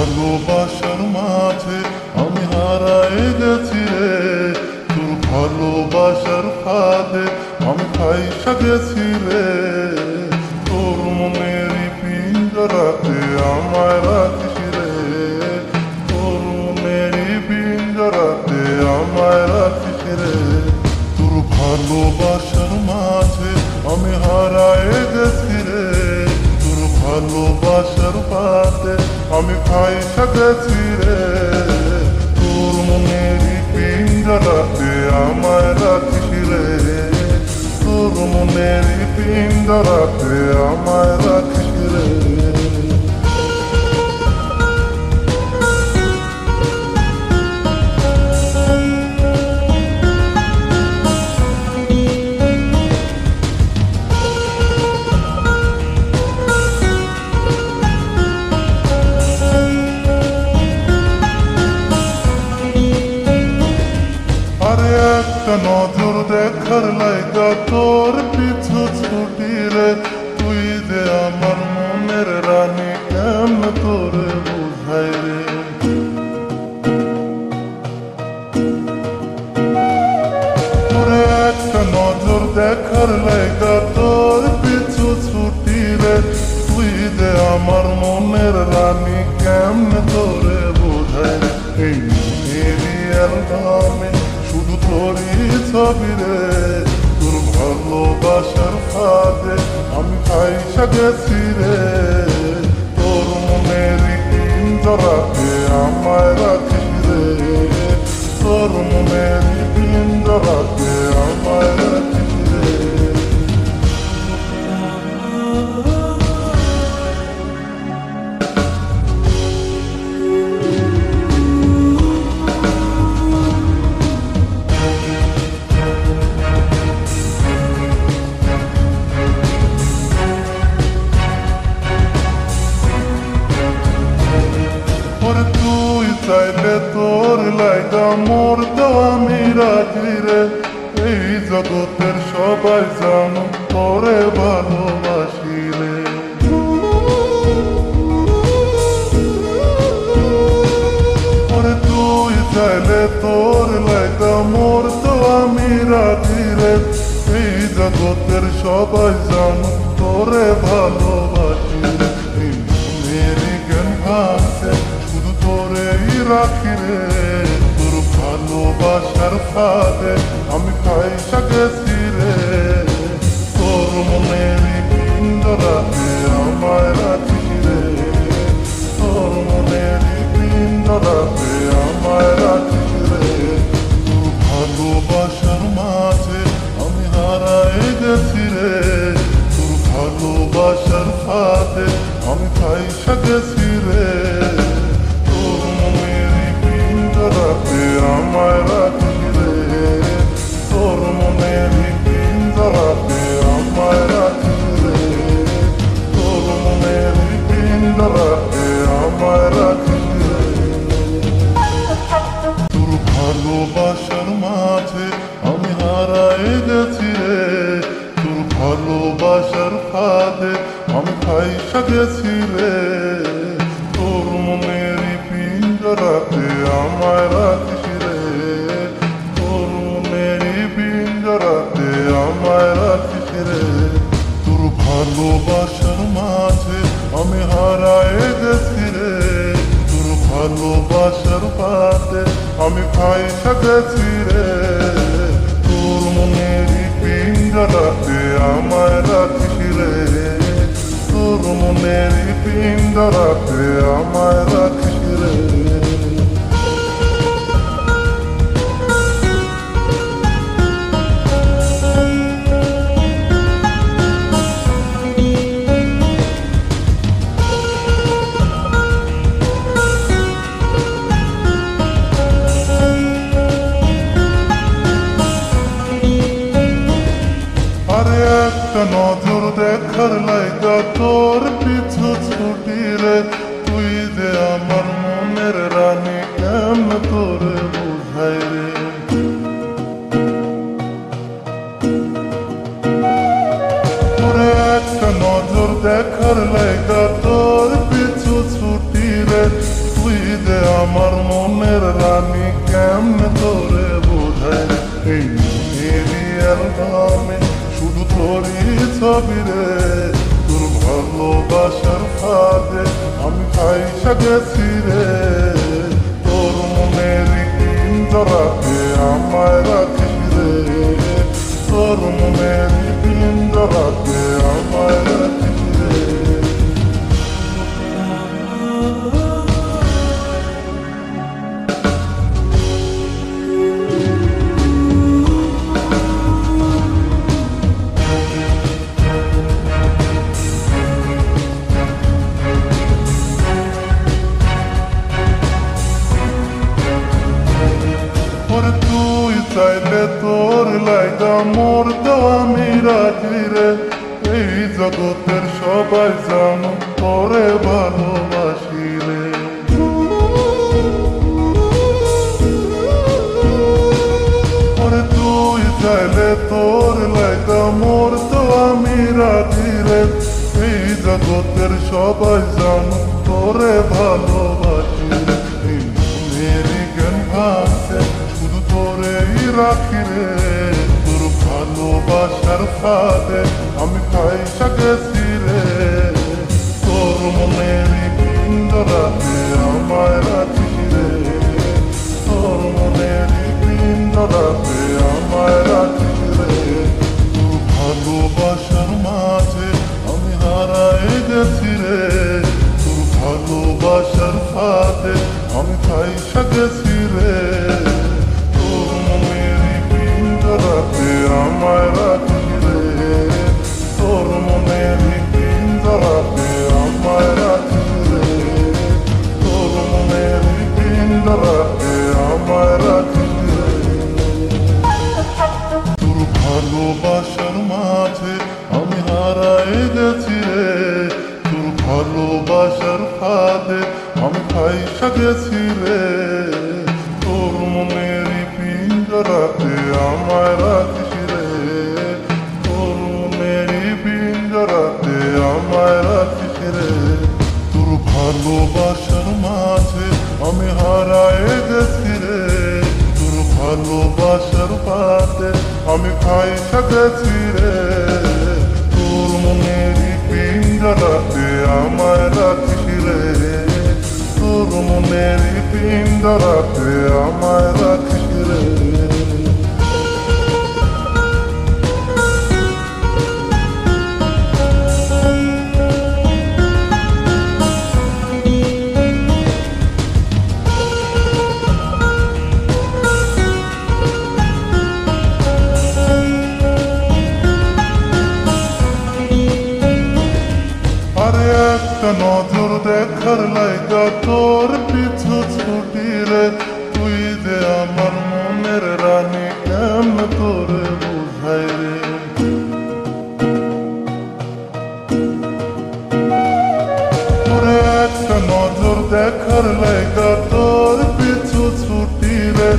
ভালোবাসার মাঝে আমি হারায় গেছি রে, তোর ভালোবাসার ফাঁদে আমি ফাইসা গেছি রে। তোর মনেরই পিঞ্জরাতে আমায় রাখিস রে, তোর মনেরই পিঞ্জরাতে আমায় রাখিস রে। তোর ভালোবাসার মাঝে আমি হারায় গেছি রে, তোর ভালোবাসার ফাঁদে আমি ফাইসা গেছি রে। তোর মনেরই পিঞ্জরাতে আমায় রাখিস রে, তোর মনেরই পিঞ্জরাতে আমায় রাখিস রে। একটা নজর দেখার লাইগা তোর পিছু ছুটি রে, তুই যে আমার মনের রানী কেমন তোরে বুঝাই রে। তোরে একটা নজর দেখার লাইগা তোর পিছু ছুটি রে, তুই যে আমার মনের রানী কেমন তোরে বুঝাই রে। এই মনেরই অ্যালবামে শুধু তোরই ছবি রে, তোর ভালোবাসার ফাঁদে আমি ফাইসা গেছি রে। তোর মনেরই পিঞ্জরাতে আমায় রাখিস রে, তোর মনেরই পিঞ্জরাতে আমায় রাখিস রে। তুই চাইলে তোর লাইগা মরতে আমি রাজি রে, এই জগতের সবাই জানো তোরে ভালোবাসি রে। তুই চাইলে তোর লাইগা মরতে আমি রাজি রে, এই জগতের সবাই জানো তোরে ভালোবাসি রে। মেরি জ্ঞান ভাঙছে শুধু তোরেই রাখি রে, তোর ভালোবাসার ফাঁদে আমি ফাইসা গেছি রে। তোর মনেরই পিঞ্জরাতে আমায় রাখিস রে, তোর মনেরই পিঞ্জরাতে আমায় রাখিস রে। তোর ভালোবাসার মাঝে আমি হারায় গেছি রে, তোর ভালোবাসার ফাঁদে আমি ফাইসা গেছি রে। তোর মনেরই পিঞ্জরাতে আমায় রাখিস রে, তোর মনেরই পিঞ্জরাতে আমায় রাখিস রে, তোর মনেরই পিঞ্জরাতে আমায় রাখিস রে। তোর ভালোবাসার মাঝে আমি হারায় গেছি রে, তোর ভালোবাসার ফাঁদে আমি ফাইসা গেছি রে। তোর মনেরই পিঞ্জরাতে আমায় রাখিস রে, তোর মনেরই পিঞ্জরাতে আমায় রাখিস রে। তোর ভালোবাসার মাঝে আমি হারায় গেছি রে, তোর ভালোবাসার ফাঁদে আমি ফাইসা গেছি রে। তোর মনেরই পিঞ্জরাতে আমায় রাখিস রে, তোর মনেরই পিঞ্জরাতে আমায় রাখিস রে। একটা নজর দেখার লাইগা তোর পিছু ছুটি রে, তুই যে যে আমার মনের রানী কেমনে তোরে বোঝায় এই মনেরই অ্যালবামে শুধু তোরই ছবি রে তোর ভালোবাসার ফাঁদে আমি খাইসা গেছি রে তোর মনেরই পিঞ্জরাতে আমায় রাখিস রে তোর মনেরই পিঞ্জরাতে আমায় রাখিস রে তুই চাইলে তোর লাইগা মরতেও আমি রাজি রে এই জগতের সবাই জানো তোরে ভালোবাসি রে তুই চাইলে তোর লাইগা মরতেও আমি রাজি রে এই জগতের সবাই জানো তোরে ভালোবাসি রে মেরি জ্ঞান ভাঙছে শুধু তোরেই রাখি রে তোর ভালোবাসার ফাঁদে আমি খাইসা গেছি রে তোর মনেরই পিঞ্জরাতে আমায় রাখিস রে তোর মনেরই পিঞ্জরাতে আমায় রাখিস রে তোর ভালোবাসার মাঝে আমি হারাই গেছি রে তোর ভালোবাসার ফাঁদে আমি খাইসা গেছি রে তোর মনেরই পিঞ্জরাতে আমায় রাখিস রে তোর মনেরই পিঞ্জরাতে আমায় রাখিস রে তোর মনেরই পিঞ্জরাতে আমায় রাখিস রে তোর ভালোবাসার মাঝে আমি হারাই গেছি রে তোর ভালোবাসার ফাঁদে আমি খাইসা গেছি রে তোর মনেরই পিঞ্জরাতে আমায় রাখিস রে তোর মনেরই পিঞ্জরাতে আমায় রাখিস রে তোর ভালোবাসার মাঝে আমি হারাই গেছি রে তোর ভালোবাসার ফাঁদে আমি খাইসা গেছি রে তোর মনেরই পিঞ্জরাতে আমায় রাখিস রে তোর মনেরই পিঞ্জরাতে আমায় রাখিস রে আরে একটা নজর দেখার লাইগা তোর পিছু ছুটি রে তুই যে আমার মনের রানী কেমন তোরে বুঝাই রে আরে একটা নজর দেখার লাইগা তোর পিছু ছুটি রে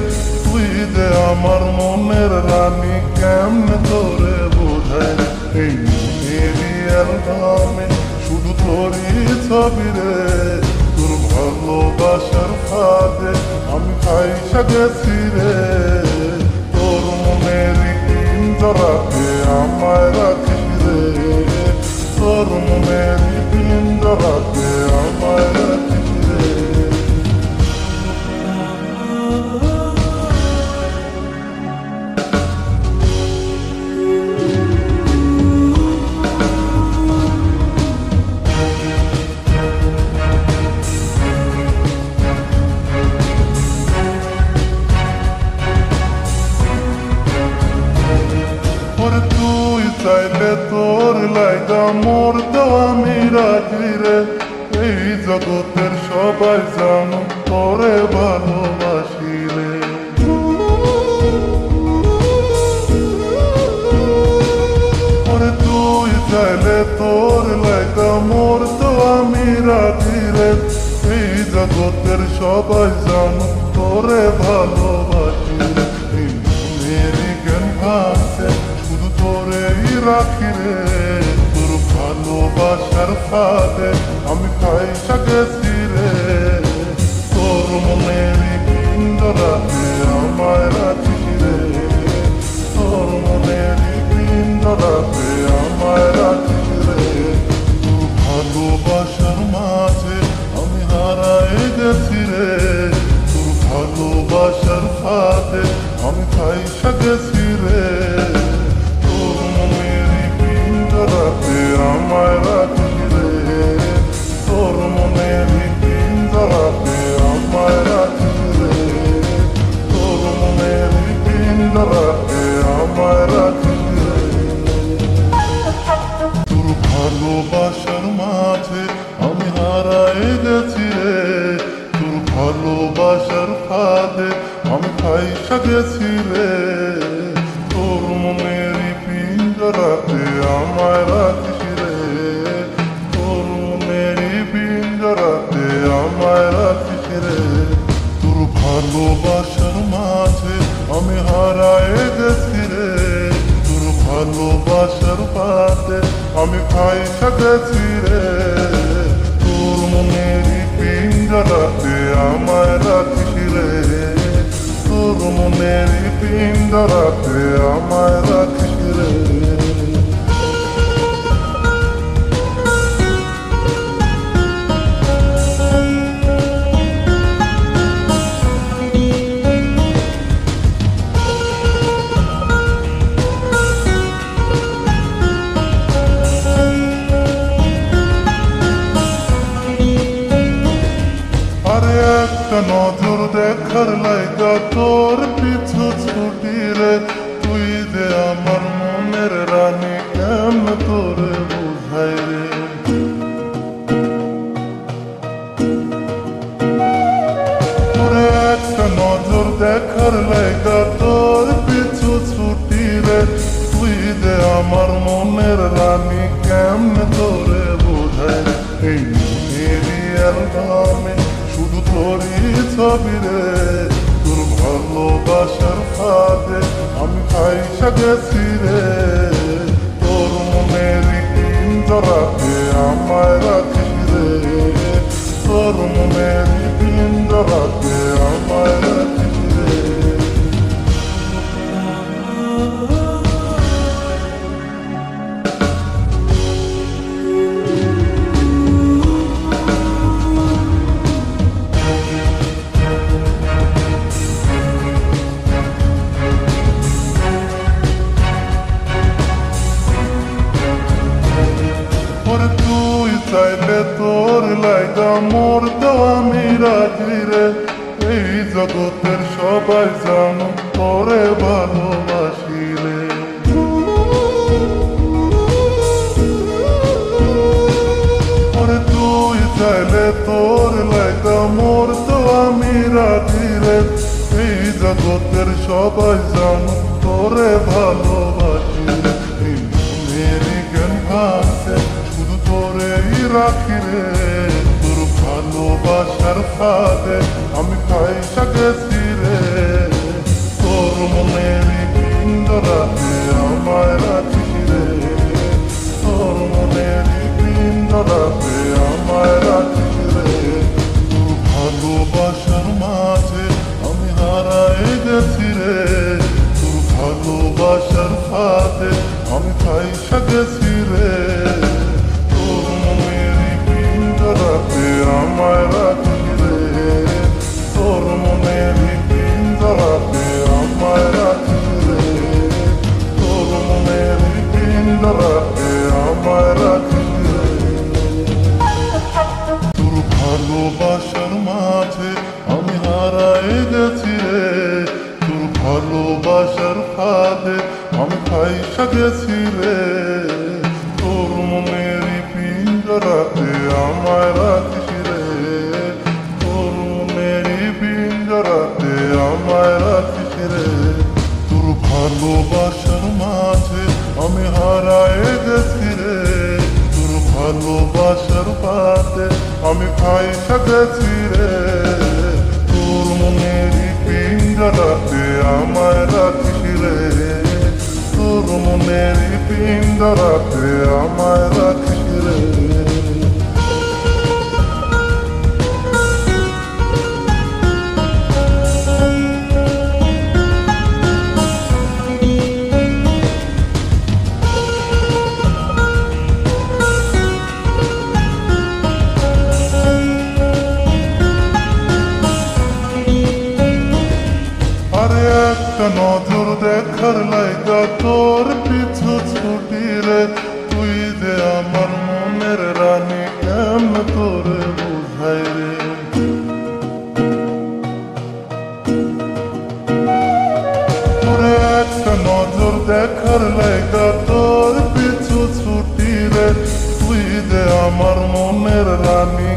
তুই যে আমার মনের রানী কেমন তোরে বুঝাই রে এই মনেরই অ্যালবামে শুধু তোরই ছবি রে তোর ভালোবাসার ফাঁদে আমি খাইসা গেছি রে তোর মনেরই পিঞ্জরাতে আমায় রাখিস রে তোর মনেরই পিঞ্জরাতে আমায় রাখিস রে তুই চাইলে তোর লাইগা মরতেও আমি রাজি রে এই জগতের সবাই জানো তোরে ভালোবাসি রে তুই চাইলে তোর লাইগা মরতেও আমি রাজি রে এই জগতের সবাই জানো তোরে ভালোবাসি রে মেরি জ্ঞান ভাঙছে শুধু তোরেই রাখি রে তোর ভালোবাসার ফাঁদে আমি খাইসা গেছি রে তোর গেছি রে, তোর মনেরই পিঞ্জরাতে আমায় রাখিস রে, তোর মনেরই পিঞ্জরাতে আমায় রাখিস রে। তোর ভালোবাসার মাঝে আমি হারায়ে গেছি রে, তোর ভালোবাসার পাতে আমি খাইসা গেছি রে। তোর মনেরই পিঞ্জরাতে আমায় রাখিস রে, তোর মনেরই পিঞ্জরাতে আমায় রাখিস রে। আরে একটা নজর দেখার লাইগা তোর পিছু ছুটি রে, তুই যে আমার মনের রানী কেমন তোরে বুঝাই রে। আরে একটা নজর দেখার লাইগা তোর পিছু ছুটি রে, তুই যে আমার মনের রানী কেমন তোরে বুঝাই রে। এই মেরি অ্যালবামে শুধু তোরই ছবি রে, তোর ভালোবাসার ফাঁদে আমি খাইসা গেছি রে। তোর মনেরই পিঞ্জরাতে আমায় রাখিস রে, তোর মনেরই পিঞ্জরাতে আমায় রাখিস রে। ওরে তুই চাইলে তোর লাইগা মরতেও আমি রাজি রে, এই জগতের সবাই জানো তোরে ভালোবাসি রে। ওরে তুই চাইলে তোর লাইগা মরতেও আমি রাজি রে, এই জগতের সবাই জানো তোরে ভালোবাসি রে। এই মেরি জ্ঞান ভাঙতে শুধু তোরেই রাখি রে, তোর ভালোবাসার ফাঁদে আমি খাইসা গেছি রে। তোর মনেরই পিঞ্জরাতে আমায় রাখিস রে, তোর মনেরই পিঞ্জরাতে আমায় রাখিস রে। তোর ভালোবাসার মাঝে আমি হারায়ে গেছি রে, তোর ভালোবাসার ফাঁদে আমি খাইসা গেছি রে। তোর মনেরই পিঞ্জরাতে আমায় রাখিস রে, তোর মনেরই পিঞ্জরাতে আমায় রাখিস রে, তোর মনেরই পিঞ্জরাতে আমায় রাখিস রে। তোর ভালোবাসার মাঝে আমি হারায়ে গেছি রে, তোর ভালোবাসার ফাঁদে আমি খাইসা গেছি রে। তোর মনেরই পিঞ্জরাতে আমায় রাখিস রে, তোর মনেরই পিঞ্জরাতে আমায় রাখিস রে। তোর ভালোবাসার মাঝে আমি হারায়ে গেছি রে, তোর ভালোবাসার পাতে আমি খাইসা গেছি রে। তোর মনেরই পিঞ্জরাতে আমায় রাখিস রে, তোর মনেরই পিঞ্জরাতে আমায় রাখিস রে। আরে একটা নজর দেখার লাইগা তোর পিছু ছুটি রে, তুই যে আমার মনের রানী কেমন তোরে বুঝাই রে। আরে একটা নজর দেখার লাইগা তোর পিছু ছুটি রে, তুই যে আমার মনের রানী